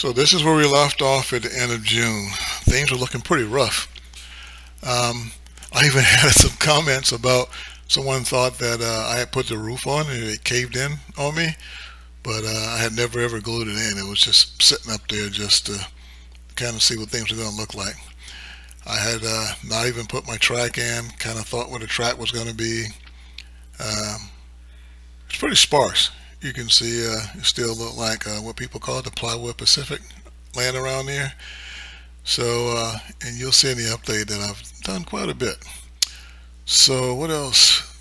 So this is where we left off at the end of June. Things were looking pretty rough. Um, I even had some comments about someone thought that I had put the roof on and it caved in on me, but I had never ever glued it in. It was just sitting up there just to kind of see what things were going to look like. I had not even put my track in, kind of thought what the track was going to be. Um, it's pretty sparse. You can see it still look like what people call the plywood Pacific laying around there. So, and you'll see in the update that I've done quite a bit. So, what else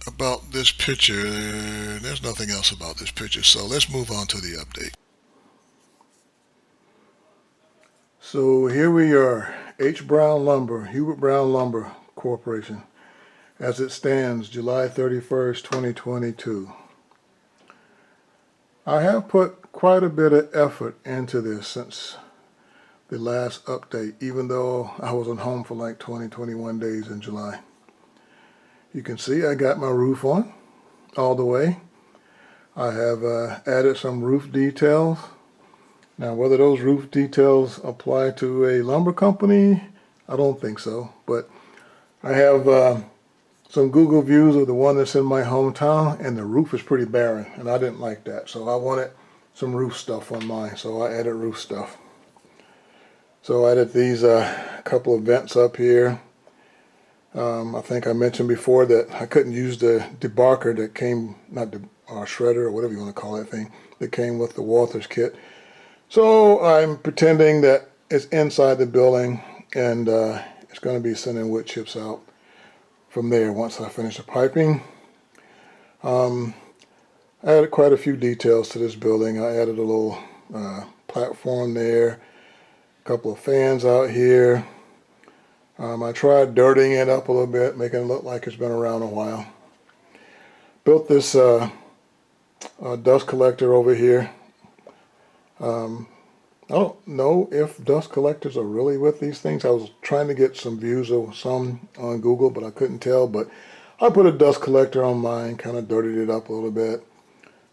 about this picture? There's nothing else about this picture. So, let's move on to the update. So, here we are, H. Brown Lumber, Hubert Brown Lumber Corporation, as it stands July 31st, 2022. I have put quite a bit of effort into this since the last update, even though I wasn't home for like 20, 21 days in July. You can see I got my roof on all the way. I have added some roof details. Now, whether those roof details apply to a lumber company, I don't think so. But I have some Google views of the one that's in my hometown, and the roof is pretty barren, and I didn't like that. So I wanted some roof stuff on mine, so I added roof stuff. So I added these couple of vents up here. I think I mentioned before that I couldn't use the debarker that came, not the shredder or whatever you want to call that thing, that came with the Walters kit. So I'm pretending that it's inside the building, and it's going to be sending wood chips out from there once I finish the piping. I added quite a few details to this building. I added a little platform there, a couple of fans out here. I tried dirtying it up a little bit, making it look like it's been around a while. Built this dust collector over here. I don't know if dust collectors are really with these things. I was trying to get some views of some on Google, but I couldn't tell. But I put a dust collector on mine, kind of dirtied it up a little bit.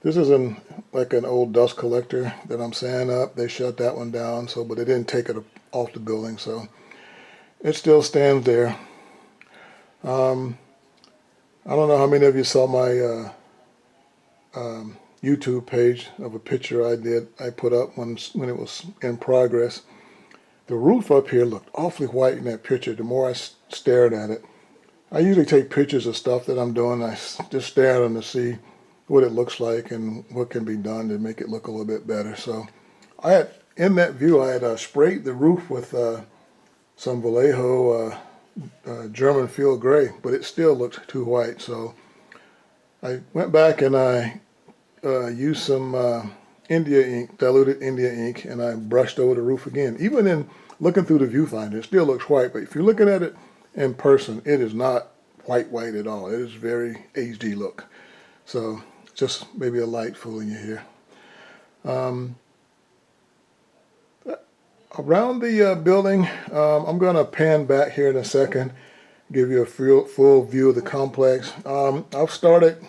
This is like an old dust collector that I'm sanding up. They shut that one down, but they didn't take it off the building, so it still stands there. I don't know how many of you saw my YouTube page of a picture I put up when it was in progress. The roof up here looked awfully white in that picture the more I stared at it. I usually take pictures of stuff that I'm doing. I just stare at them to see what it looks like and what can be done to make it look a little bit better. So in that view, I had sprayed the roof with some Vallejo German field gray, but it still looked too white. So I went back and I used some India ink, diluted India ink, and I brushed over the roof again. Even in looking through the viewfinder, it still looks white, but if you're looking at it in person, it is not white at all. It is very HD look. So just maybe a light fooling you here. Around the building, I'm going to pan back here in a second, give you a full view of the complex. I've started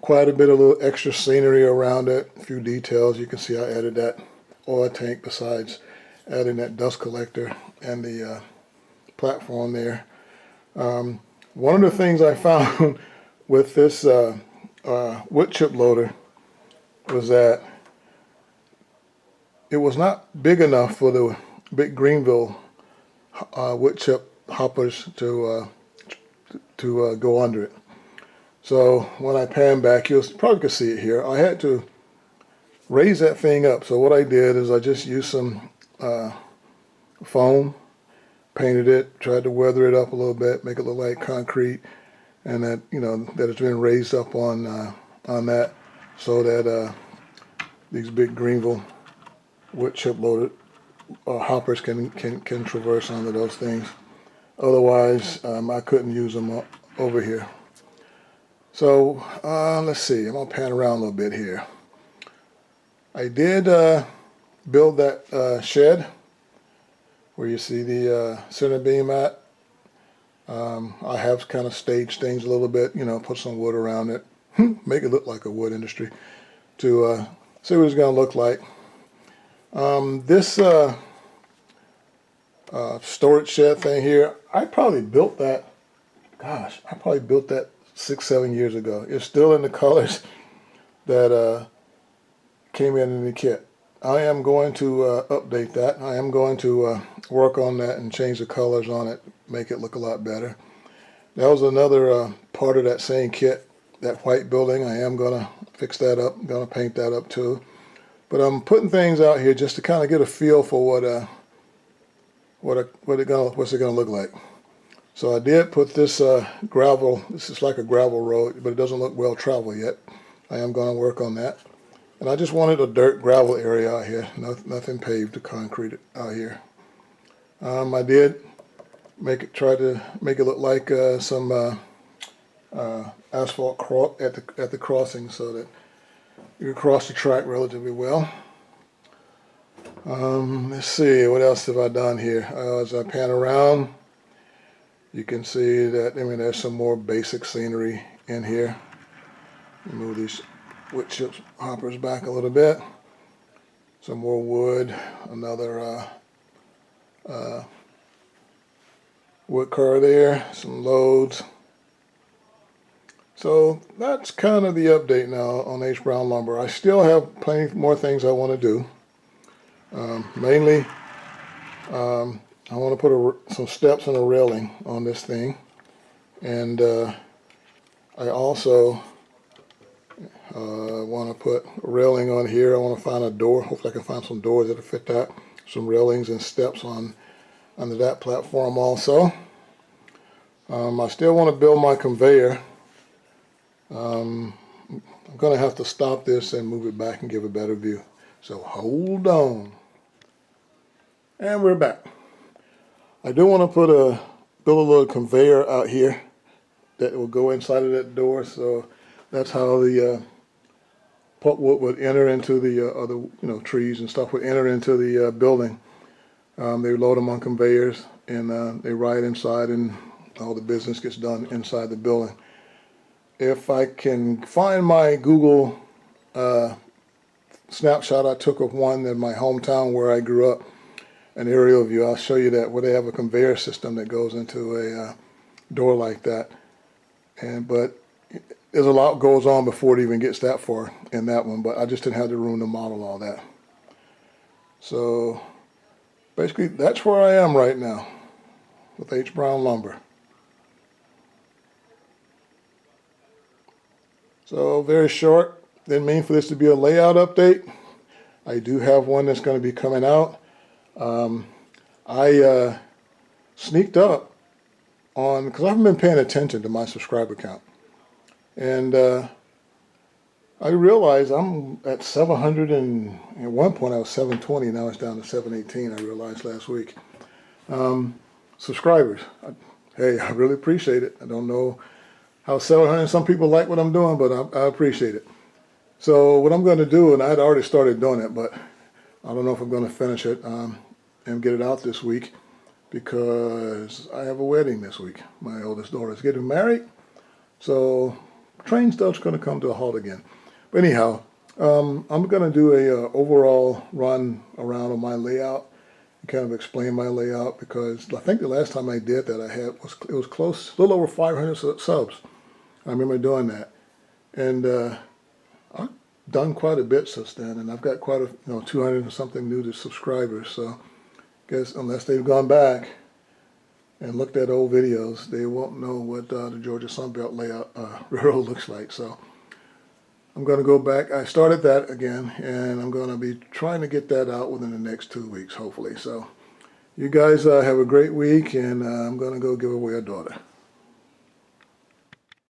quite a bit of little extra scenery around it, a few details. You can see I added that oil tank besides adding that dust collector and the platform there. One of the things I found with this wood chip loader was that it was not big enough for the big Greenville wood chip hoppers to go under it. So when I pan back, you probably can see it here. I had to raise that thing up. So what I did is I just used some foam, painted it, tried to weather it up a little bit, make it look like concrete, and that that it's been raised up on that, so that these big Greenville wood chip loaded hoppers can traverse under those things. Otherwise, I couldn't use them over here. So let's see, I'm going to pan around a little bit here. I did build that shed where you see the center beam at. I have kind of staged things a little bit, put some wood around it, make it look like a wood industry, to see what it's going to look like. This storage shed thing here, I probably built that, gosh, I probably built that 6, 7 years ago. It's still in the colors that came in the kit. I am going to update that. I am going to work on that and change the colors on it, make it look a lot better. That was another part of that same kit, that white building. I am going to fix that up. I'm going to paint that up too. But I'm putting things out here just to kind of get a feel for what's it gonna look like. So I did put this gravel. This is like a gravel road, but it doesn't look well traveled yet. I am going to work on that. And I just wanted a dirt gravel area out here, nothing paved or concrete out here. I did try to make it look like some asphalt at the crossing, so that you can cross the track relatively well. Let's see, what else have I done here? As I pan around, you can see that, there's some more basic scenery in here. Move these wood chip hoppers back a little bit. Some more wood, another wood car there, some loads. So that's kind of the update now on H. Brown Lumber. I still have plenty more things I want to do. Mainly, I want to put some steps and a railing on this thing. And I also want to put a railing on here. I want to find a door. Hopefully I can find some doors that'll fit that. Some railings and steps under that platform also. I still want to build my conveyor. I'm going to have to stop this and move it back and give a better view. So hold on. And we're back. I do want to build a little conveyor out here that will go inside of that door. So that's how the pulpwood would enter into the other, trees and stuff would enter into the building. They load them on conveyors and they ride inside, and all the business gets done inside the building. If I can find my Google snapshot I took of one in my hometown where I grew up, an aerial view, I'll show you that, where they have a conveyor system that goes into a door like that. But there's a lot goes on before it even gets that far in that one, but I just didn't have the room to model all that. So basically that's where I am right now with H. Brown Lumber. So very short, didn't mean for this to be a layout update. I do have one that's going to be coming out. I sneaked up on, because I haven't been paying attention to my subscriber count. And I realized I'm at 700, and at one point I was 720, now it's down to 718, I realized last week. Subscribers. Hey, I really appreciate it. I don't know how 700, some people like what I'm doing, but I appreciate it. So what I'm going to do, and I'd already started doing it, but I don't know if I'm going to finish it and get it out this week, because I have a wedding this week. My oldest daughter is getting married, so train stuff's going to come to a halt again. But anyhow, I'm going to do a overall run around on my layout, and kind of explain my layout, because I think the last time I did that it was close, a little over 500 subs. I remember doing that, and I've done quite a bit since then, and I've got quite a 200 and something new to subscribers. So I guess unless they've gone back and looked at old videos, they won't know what the Georgia Sunbelt layout railroad looks like. So I'm going to go back. I started that again, and I'm going to be trying to get that out within the next 2 weeks, hopefully. So you guys have a great week, and I'm going to go give away a daughter.